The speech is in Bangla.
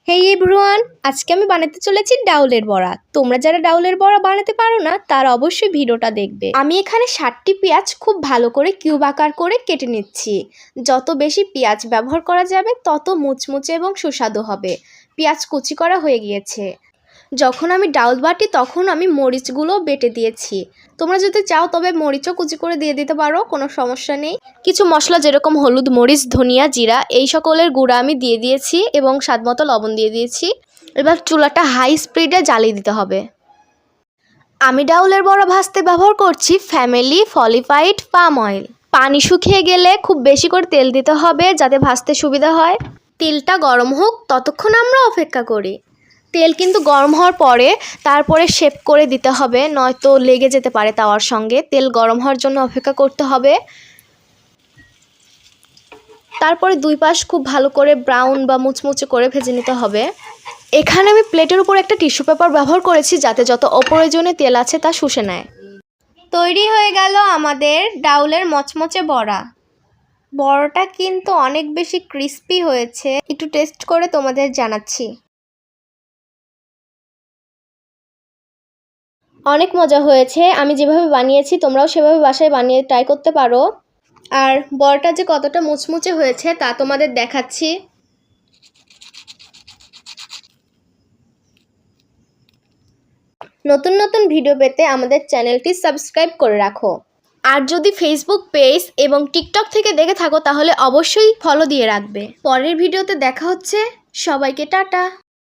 হেই এভরিওয়ান, আজকে আমি বানাতে চলেছি ডাউলের বড়া। তোমরা যারা ডাউলের বড়া বানাতে পারো না তারা অবশ্যই ভিডিওটা দেখবে। আমি এখানে 60টি পেঁয়াজ খুব ভালো করে কিউব আকার করে কেটে নিচ্ছি। যত বেশি পেঁয়াজ ব্যবহার করা যাবে তত মুচমুচে এবং সুস্বাদু হবে। পেঁয়াজ কুচি করা হয়ে গিয়েছে। যখন আমি ডাউল বাটি তখন আমি মরিচগুলো বেটে দিয়েছি। তোমরা যদি চাও তবে মরিচও কুচি করে দিয়ে দিতে পারো, কোনো সমস্যা নেই। কিছু মশলা যেরকম হলুদ, মরিচ, ধনিয়া, জিরা এই সকলের গুঁড়া আমি দিয়ে দিয়েছি এবং স্বাদমতো লবণ দিয়ে দিয়েছি। এবার চুলাটা হাই স্পিডে জ্বালিয়ে দিতে হবে। আমি ডাউলের বড়া ভাজতে ব্যবহার করছি ফ্যামিলি ফলিফাইড পাম অয়েল। পানি শুকিয়ে গেলে খুব বেশি করে তেল দিতে হবে যাতে ভাজতে সুবিধা হয়। তেলটা গরম হোক ততক্ষণ আমরা অপেক্ষা করি। তেল কিন্তু গরম হওয়ার পরে তারপরে শেপ করে দিতে হবে, নয়তো লেগে যেতে পারে তাওয়ার সঙ্গে। তেল গরম হওয়ার জন্য অপেক্ষা করতে হবে। তারপরে দুই পাশ খুব ভালো করে ব্রাউন বা মুচমুচে করে ভেজে নিতে হবে। এখানে আমি প্লেটের উপর একটা টিস্যু পেপার ব্যবহার করেছি যাতে যত অপ্রয়োজনীয় তেল আছে তা শুষে নেয়। তৈরি হয়ে গেল আমাদের ডাউলের মচমচে বড়া। বড়াটা কিন্তু অনেক বেশি ক্রিস্পি হয়েছে, একটু টেস্ট করে তোমাদের জানাচ্ছি। অনেক মজা হয়েছে। আমি যেভাবে বানিয়েছি তোমরাও সেভাবে বাসায় বানিয়ে ট্রাই করতে পারো। আর বড়াটা যে কতটা মুচমুচে হয়েছে তা তোমাদের দেখাচ্ছি। নতুন নতুন ভিডিও পেতে আমাদের চ্যানেলটি সাবস্ক্রাইব করে রাখো। আর যদি ফেসবুক পেজ এবং টিকটক থেকে দেখে থাকো তাহলে অবশ্যই ফলো দিয়ে রাখবে। পরের ভিডিওতে দেখা হচ্ছে। সবাইকে টাটা।